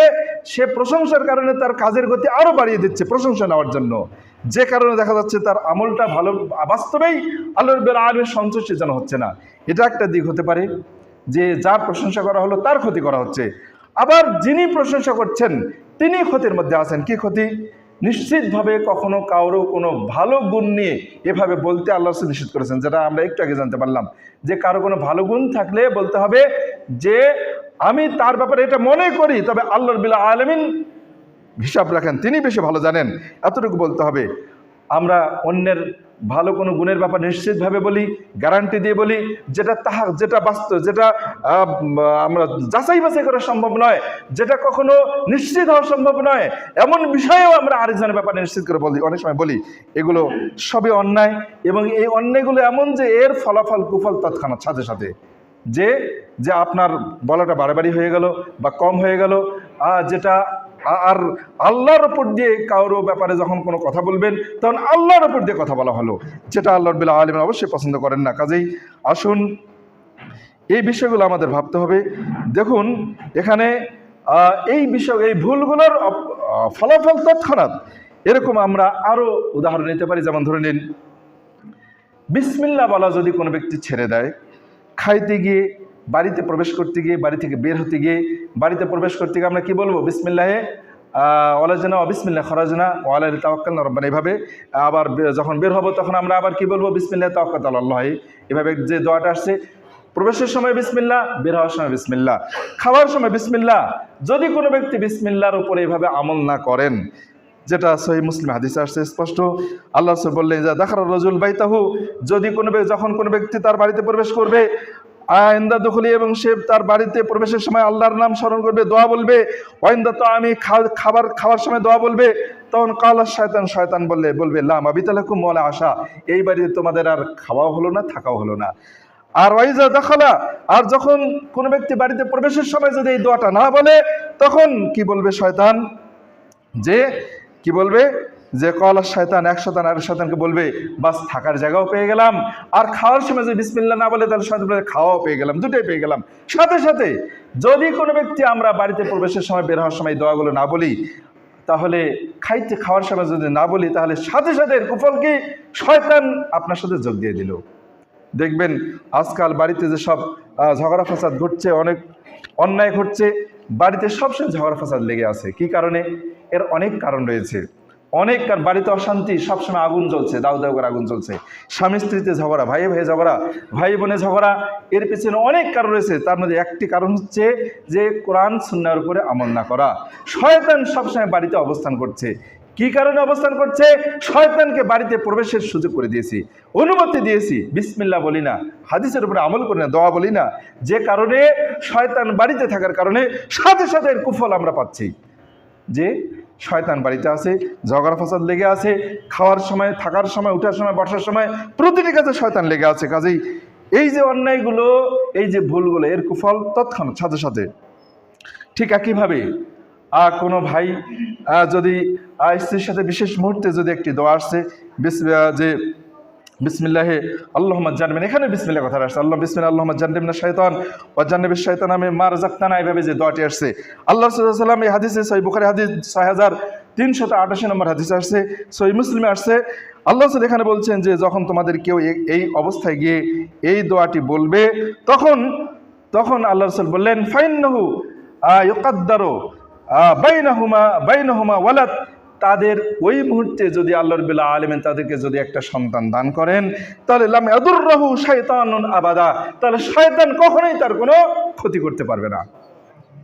সে প্রশংসার কারণে তার কাজের গতি আরও বাড়িয়ে দিচ্ছে প্রশংসা নেওয়ার জন্য, যে কারণে দেখা যাচ্ছে তার আমলটা ভালো, বাস্তবেই আল্লাহ রাব্বুল আলামিনের সন্তুষ্টি যেন হচ্ছে না। এটা একটা দিক হতে পারে যে যার প্রশংসা করা হলো তার ক্ষতি করা হচ্ছে। আবার যিনি প্রশংসা করছেন তিনি ক্ষতির মধ্যে আছেন। কি ক্ষতি? নিশ্চিতভাবে কখনো কারো কোনো ভালো গুণ নিয়ে এভাবে বলতে আল্লাহ রাসূল নিষেধ করেছেন, যেটা আমরা একটু আগে জানতে পারলাম যে কারো কোনো ভালো গুণ থাকলে বলতে হবে যে আমি তার ব্যাপারে এটা মনে করি, তবে আল্লাহ রাব্বুল আলামিন হিসাব রাখেন, তিনি বেশি ভালো জানেন, এতটুকু বলতে হবে। আমরা অন্যের ভালো কোনো গুণের ব্যাপার নিশ্চিতভাবে বলি, গ্যারান্টি দিয়ে বলি, যেটা বাস্তব, যেটা আমরা যাচাই বাছাই করা সম্ভব নয়, যেটা কখনো নিশ্চিত হওয়া সম্ভব নয়, এমন বিষয়েও আমরা আরেকজনের ব্যাপারে নিশ্চিত করে বলি, অনেক সময় বলি। এগুলো সবই অন্যায়, এবং এই অন্যায়গুলো এমন যে এর ফলাফল কুফল তৎক্ষণাৎ সাথে সাথে, যে আপনার বলাটা বাড়াবাড়ি হয়ে গেল বা কম হয়ে গেল, যেটা আর আল্লাহর উপর দিয়ে কারো ব্যাপারে যখন কোনো কথা বলবেন তখন আল্লাহর উপর দিয়ে কথা বলা হলো, যেটা আল্লাহ রাব্বুল আলামিন অবশ্যই পছন্দ করেন না। কাজেই আসুন এই বিষয়গুলো আমাদের ভাবতে হবে। দেখুন এখানে এই ভুলগুলোর ফলাফল তৎক্ষণাৎ, এরকম আমরা আরও উদাহরণ নিতে পারি। যেমন ধরে নিন, বিসমিল্লাহ বলা যদি কোনো ব্যক্তি ছেড়ে দেয়, খাইতে গিয়ে, বাড়িতে প্রবেশ করতে গিয়ে, বাড়ি থেকে বের হতে গিয়ে, বাড়িতে প্রবেশ করতে গিয়ে আমরা কি বলবো? বিসমিল্লাহে ওয়ালাজনা বিসমিল্লাহ খরাজনা ওয়ালাইহি তাওয়াক্কালনা রাব্বানা, এভাবে। আবার যখন বের হবো তখন আমরা আবার কি বলবো? বিসমিল্লাহ তাওয়াক্কালতু আলাল্লাহ। এভাবে যে দোয়াটা আসছে, প্রবেশের সময় বিসমিল্লাহ, বের হওয়ার সময় বিসমিল্লাহ, খাওয়ার সময় বিসমিল্লাহ। যদি কোনো ব্যক্তি বিসমিল্লাহর উপরে এভাবে আমল না করেন, যেটা সহিহ মুসলিম হাদিসে আসছে স্পষ্ট, আল্লাহ রাসূল বললেন যে দাখালা রাজুল বাইতাহু, যদি যখন কোনো ব্যক্তি তার বাড়িতে প্রবেশ করবে, আইন্দা দখলি, এবং সে তার বাড়িতে প্রবেশের সময় আল্লাহর নাম স্মরণ করবে, দোয়া বলবে, ওয়াইন্দা তো আমি খাবার সময় দোয়া বলবে, তখন কালা শয়তান বলবে লা মাবিতালাকুম ওয়ালা আশা, এই বাড়িতে তোমাদের আর খাওয়াও হলো না, থাকাও হলো না। আর ওয়াইজা দাখালা, আর যখন কোনো ব্যক্তি বাড়িতে প্রবেশের সময় যদি এই দোয়াটা না বলে, তখন কি বলবে শয়তান? যে কলা শয়তান, এক শয়তান আর শয়তানকে বলবে বাস থাকার জায়গাও পেয়ে গেলাম, আর খাওয়ার সময় যদি বিসমিল্লাহ না বলে তাহলে শয়তান বলে খাওয়াও পেয়ে গেলাম, দুটোই পেয়ে গেলাম। সাথে সাথে যদি কোনো ব্যক্তি আমরা বাড়িতে প্রবেশের সময়, বের হওয়ার সময় দোয়াগুলো না বলি, তাহলে খাওয়ার সময় যদি না বলি তাহলে সাথে সাথে এর কুফল কি শয়তান আপনার সাথে যোগ দিয়ে দিল। দেখবেন আজকাল বাড়িতে যে সব ঝগড়া ফাসাদ ঘটছে, অনেক অন্যায় ঘটছে, বাড়িতে সবসময় ঝগড়া ফাসাদ লেগে আছে। কি কারণে? এর অনেক কারণ রয়েছে। অনেক বাড়িতে অশান্তি, সবসময় আগুন জ্বলছে, দাউ দাউ করে আগুন জ্বলছে, স্বামী স্ত্রীতে ঝগড়া, ভাই ভাই ঝগড়া, ভাই বোনে ঝগড়া। এর পেছনে অনেক কারণ রয়েছে। তার মধ্যে একটি কারণ হচ্ছে যে কোরআন সুন্নাহর উপরে আমল না করা। শয়তান সবসময় বাড়িতে অবস্থান করছে। কি কারণে অবস্থান করছে? শয়তানকে বাড়িতে প্রবেশের সুযোগ করে দিয়েছি, অনুমতি দিয়েছি, বিসমিল্লাহ বলি না, হাদিসের উপরে আমল করি না, দোয়া বলি না। যে কারণে শয়তান বাড়িতে থাকার কারণে সাথে সাথে এর কুফল আমরা পাচ্ছি। যে শয়তান বাড়িতে আছে, ঝগড়া ফাসাদ লেগে আছে, খাওয়ার সময়, থাকার সময়, উঠার সময়, বসার সময়, প্রতিটি কাজে শয়তান লেগে আছে। কাজেই এই যে অন্যায়গুলো, এই যে ভুলগুলো, এর কুফল তৎক্ষণাৎ সাথে সাথে। ঠিক একইভাবে কোনো ভাই যদি স্ত্রীর সাথে বিশেষ মুহূর্তে যদি একটি দোয়া আসছে, যে বিসমিল্লাহে আল্লাহুম্মা জান্নিবনা, এখানে বিসমিল্লাহ কথা আসছে, আল্লাহ বিসমিল্লাহ আল্লাহুম্মা জান্নিবনা শাইতান ওয়া জান্নিবিশ শাইতানা মিম্মা রাযাকতানা, এইভাবে যে দোয়াটি আসছে আল্লাহ রাসূল সাল্লাল্লাহু আলাইহি ওয়াসাল্লাম, এই হাদিসে সহিহ বুখারী হাদিস 6388 নম্বর হাদিসে আসছে, সহিহ মুসলিমে আসছে। আল্লাহ রাসূল এখানে বলছেন যে যখন তোমাদের কেউ এই অবস্থায় গিয়ে এই দোয়াটি বলবে, তখন আল্লাহ রাসূল বললেন ফাইন্নাহু ইউকাদ্দারু বাইনাহুমা ওয়ালাদ, তাদের ওই মুহূর্তে যদি আল্লাহ রাব্বুল আলামিন তাদেরকে যদি একটা সন্তান দান করেন, তাহলে লাম ইয়াদুররাহু শাইতানুন আবাদা, তাহলে শয়তান কখনোই তার কোনো ক্ষতি করতে পারবে না।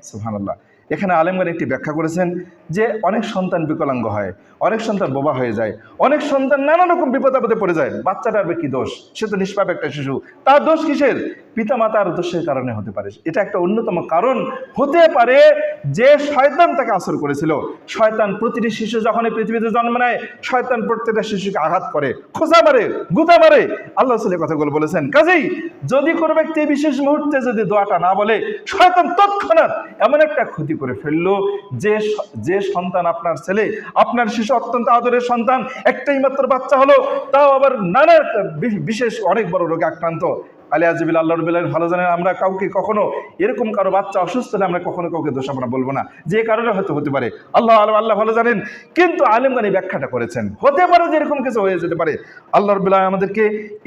সুবহানাল্লাহ। এখানে আলেমগণ একটি ব্যাখ্যা করেছেন যে অনেক সন্তান বিকলাঙ্গ হয়, অনেক সন্তান বোবা হয়ে যায়, অনেক সন্তান নানা রকম বিপদ আপদে পড়ে যায়। বাচ্চাটার কি দোষ? সে তো নিষ্পাপ একটা শিশু, তার দোষ কিসের? পিতামাতার দোষের কারণে হতে পারে। এটা একটা অন্যতম কারণ হতে পারে যে শয়তান তাকে আসর করেছিল। শয়তান প্রতিটি শিশু যখন এই পৃথিবীতে জন্ম নেয়, শয়তান প্রত্যেকটা শিশুকে আঘাত করে, খোঁচা মারে, গুতা মারে। আল্লাহ রাসূল এই কথাগুলো বলেছেন। কাজেই যদি কোনো ব্যক্তি বিশেষ মুহূর্তে যদি দোয়াটা না বলে, শয়তান তৎক্ষণাৎ এমন একটা ক্ষতি করে ফেললো যে সন্তান আপনার ছেলে, আপনার শিশু অত্যন্ত আদরের সন্তান, একটাই মাত্র বাচ্চা হলো, তাও আবার নানা বিশেষ অনেক বড় রোগে আক্রান্ত। আলিয়াজবিল আল্লাহ রাব্বুল আলামিন ভালো জানেন। আমরা কাউকে কখনো এরকম কারো বাচ্চা অসুস্থ হলে আমরা কখনো কাউকে দোষ আমরা বলবো না, যে কারণে হয়তো হতে পারে, আল্লাহ ভালো জানেন। কিন্তু আলেমগণ এই ব্যাখ্যাটা করেছেন, হতে পারে যে এরকম কিছু হয়ে যেতে পারে। আল্লাহ রাব্বুল আলামিন আমাদেরকে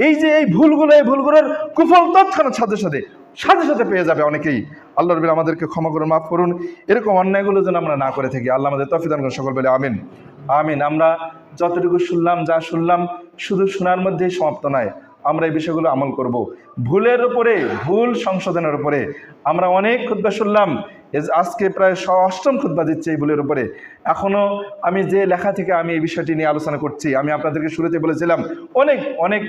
এই ভুলগুলোর কুফল তৎক্ষণাৎ সাথে সাথে পেয়ে যাবে অনেকেই। আল্লাহ রাব্বুল আমাদেরকে ক্ষমা করুন, মাফ করুন। এরকম অন্যায়গুলো যেন আমরা না করে থাকি। আল্লাহ আমাদের তৌফিক দান করুন, সকল বলে আমিন আমিন। আমরা যতটুকু শুনলাম শুধু শোনার মধ্যেই সমাপ্ত নয়, আমরা এই বিষয়গুলো আমল করব। ভুলের উপরে, ভুল সংশোধনের উপরে আমরা অনেক খুতবা শুনলাম। আজকে প্রায় 8ম খুতবা দিচ্ছে এই ভুলের উপরে। এখনও আমি যে লেখা থেকে আমি এই বিষয়টি নিয়ে আলোচনা করছি, আমি আপনাদেরকে শুরুতে বলেছিলাম অনেক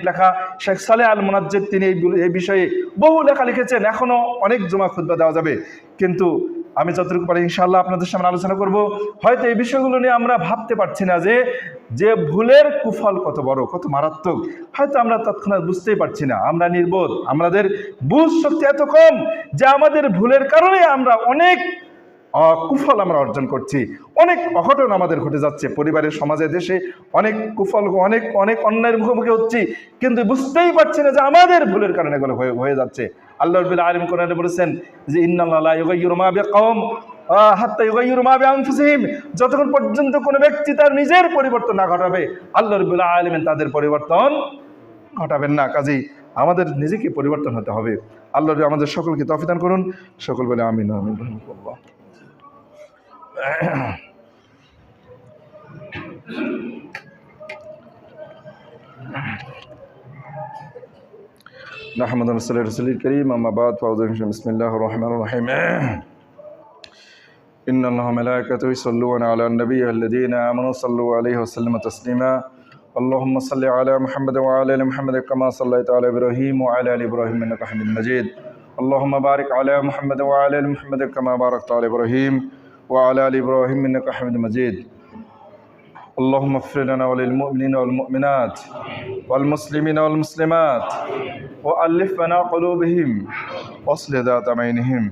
লেখা শেখ সালেহ আল মুনাজ্জিদ, তিনি এই বিষয়ে বহু লেখা লিখেছেন। এখনও অনেক জমা খুতবা দেওয়া যাবে, কিন্তু আমি যতটুকু পারি ইনশাআল্লাহ আপনাদের সামনে আলোচনা করব। হয়তো এই বিষয়গুলো নিয়ে আমরা ভাবতে পারছি না যে ভুলের কুফল কত বড়, কত মারাত্মক, হয়তো আমরা তৎক্ষণাৎ বুঝতেই পারছি না। আমরা নির্বোধ, আমাদের বুঝ শক্তি এত কম যে আমাদের ভুলের কারণে আমরা অনেক কুফল আমরা অর্জন করছি, অনেক অঘটন আমাদের ঘটে যাচ্ছে পরিবারের, সমাজে, দেশে। অনেক কুফল, অনেক অন্যায়ের মুখোমুখি হচ্ছি, কিন্তু বুঝতেই পারছি না যে আমাদের ভুলের কারণে এগুলো হয়ে যাচ্ছে। আল্লাহ রাব্বুল আলামিন কোরআনে বলেছেন যে ইন্নাল্লাহা লা ইউগাইয়িরু মা বিকওম হাত্তা ইউগাইয়িরু মা বিআনফুসিহিম, যতক্ষণ পর্যন্ত কোনো ব্যক্তি তার নিজের পরিবর্তন না ঘটাবে, আল্লাহ রাব্বুল আলামিন তাদের পরিবর্তন ঘটাবেন না। কাজেই আমাদের নিজেকে পরিবর্তন হতে হবে। আল্লাহ আমাদের সকলকে তৌফিক দান করুন, সকল বলে আমিন আমিন। نحمد ونصلي على رسوله الكريم، أما بعد فأعوذ بالله بسم الله الرحمن الرحيم. إن الله وملائكته يصلون على النبي الذين آمنوا صلوا عليه وسلم تسليما. اللهم صل على محمد وعلى آل محمد كما صليت على إبراهيم وعلى آل إبراهيم إنك حميد مجيد. اللهم بارك على محمد وعلى آل محمد كما باركت على إبراهيم وعلى آل إبراهيم إنك حميد مجيد. اللهم اغفر لنا وللمؤمنين والمؤمنات والمسلمين والمسلمات وألف بين قلوبهم واصلح ذات بينهم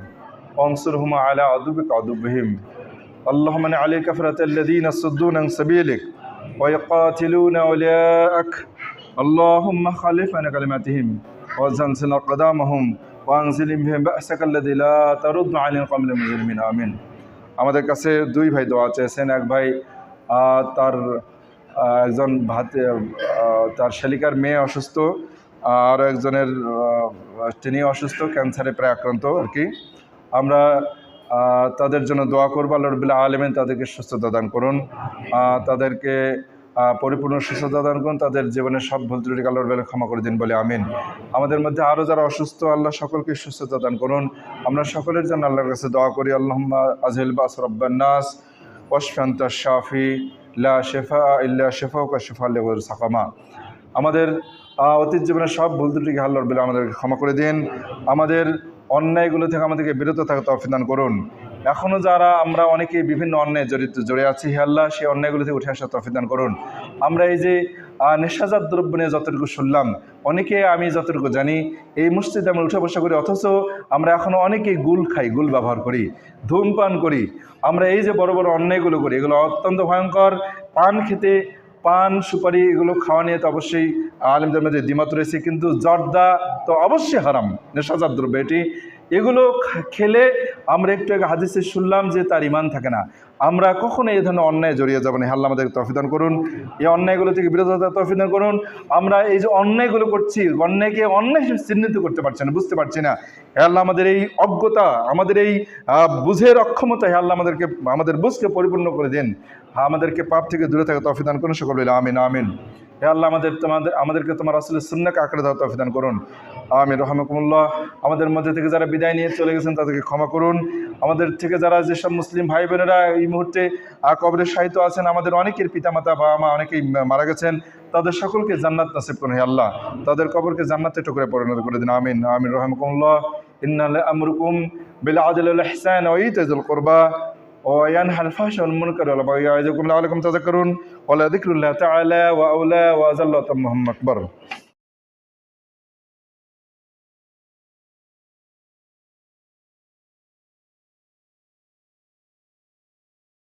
وانصرهم على عدوهم. اللهم من عليك كفرة الذين يصدون عن سبيلك ويقاتلون أولياءك. اللهم خالف عن كلماتهم وزلزل أقدامهم وأنزل بهم بأسك الذي لا ترد عن القوم المجرمين. آمين. আমাদের কাছে দুই ভাই দোয়া চেয়েছেন। এক ভাই তার একজন তার শালিকার মেয়ে অসুস্থ, আর একজনের তিনি অসুস্থ, ক্যান্সারে প্রায় আক্রান্ত আর কি। আমরা তাদের জন্য দোয়া করবো। আল্লাহ রাব্বুল আলামিন তাদেরকে সুস্থতা দান করুন, তাদেরকে পরিপূর্ণ সুস্থতা দান করুন, তাদের জীবনের সব ভুল ত্রুটিকে আল্লাহ রাব্বুল ক্ষমা করে দিন বলে আমিন। আমাদের মধ্যে আরও যারা অসুস্থ, আল্লাহ সকলকে সুস্থতা দান করুন। আমরা সকলের জন্য আল্লাহর কাছে দোয়া করি। আল্লাহুম্মা আযহিল বাস রাব্বান নাস ওয়াশফি আনতা শাফি লা শিফা ইল্লা শিফাউকা শিফাআন লিগায়রি সাকামা। আমাদের অতীত জীবনের সব ভুল ত্রুটিকে আল্লাহ রাব্বুল আলামিন আমাদেরকে ক্ষমা করে দিন। আমাদের অন্যায়গুলো থেকে আমাদেরকে বিরত থাকতে তৌফিক দান করুন। এখনও যারা আমরা অনেকেই বিভিন্ন অন্যায় জড়ে আছি, হে আল্লাহ সেই অন্যায়গুলো থেকে উঠে আসার তৌফিক দান করুন। আমরা এই যে নেশাজাত দ্রব্য নিয়ে যতটুকু শুনলাম, অনেকে আমি যতটুকু জানি এই মসজিদে আমরা উঠে বসা করি, অথচ আমরা এখনও অনেকেই গুল খাই, গুল ব্যবহার করি, ধূমপান করি। আমরা এই যে বড় বড় অন্যায়গুলো করি, এগুলো অত্যন্ত ভয়ঙ্কর। পান খেতে, পান সুপারি এগুলো খাওয়া নিয়ে তো অবশ্যই আলেমদের মধ্যে দ্বিমত রয়েছে, কিন্তু জর্দা তো অবশ্যই হারাম, নেশাজাত দ্রব্য এটি। এগুলো খেলে আমরা একটু আগে হাদিসে শুনলাম যে তার ইমান থাকে না। আমরা কখনো এই ধরনের অন্যায় জড়িয়ে যাব না। আল্লাহ আমাদের তৌফিক দান করুন, এই অন্যায়গুলো থেকে বিরত হতে তৌফিক দান করুন। আমরা এই যে অন্যায়গুলো করছি, অন্যায়কে অন্যায় হিসেবে চিহ্নিত করতে পারছি না, বুঝতে পারছি না। হে আল্লাহ আমাদের এই অজ্ঞতা, আমাদের এই বুঝের অক্ষমতা, হে আল্লাহ আমাদের বুঝকে পরিপূর্ণ করে দিন। আমাদেরকে পাপ থেকে দূরে থাকা তৌফিক দান করুন, সকল বলি আমিন আমিন। হে আল্লাহ আমাদেরকে তোমার রাসূলের সুন্নাহকে আঁকড়ে ধরার তৌফিক দান করুন, আমিন। রহমাকুমুল্লাহ। আমাদের মধ্যে থেকে যারা বিদায় নিয়ে চলে গেছেন তাদেরকে ক্ষমা করুন। আমাদের থেকে যারা যেসব মুসলিম ভাই বোনেরা এই মুহূর্তে কবরে শায়িত আছেন, আমাদের অনেকের পিতামাতা বাবা মা অনেকেই মারা গেছেন, তাদের সকলকে জান্নাত নসিব করুন হে আল্লাহ। তাদের কবরকে জান্নাতে টুকরে পরিণত করে দিন, আমিন আমিন। রহমাকুমুল্লাহ। ইন্না লা'আমুরুকুম বিল আদলি ওয়াল ইহসানি ওয়া ইতা'যিল কুরবা وينهى الفحش والمنكر والبغي يعظكم لعلكم تذكرون ولذكر الله تعالى وأولى وأجل وأتم أكبر.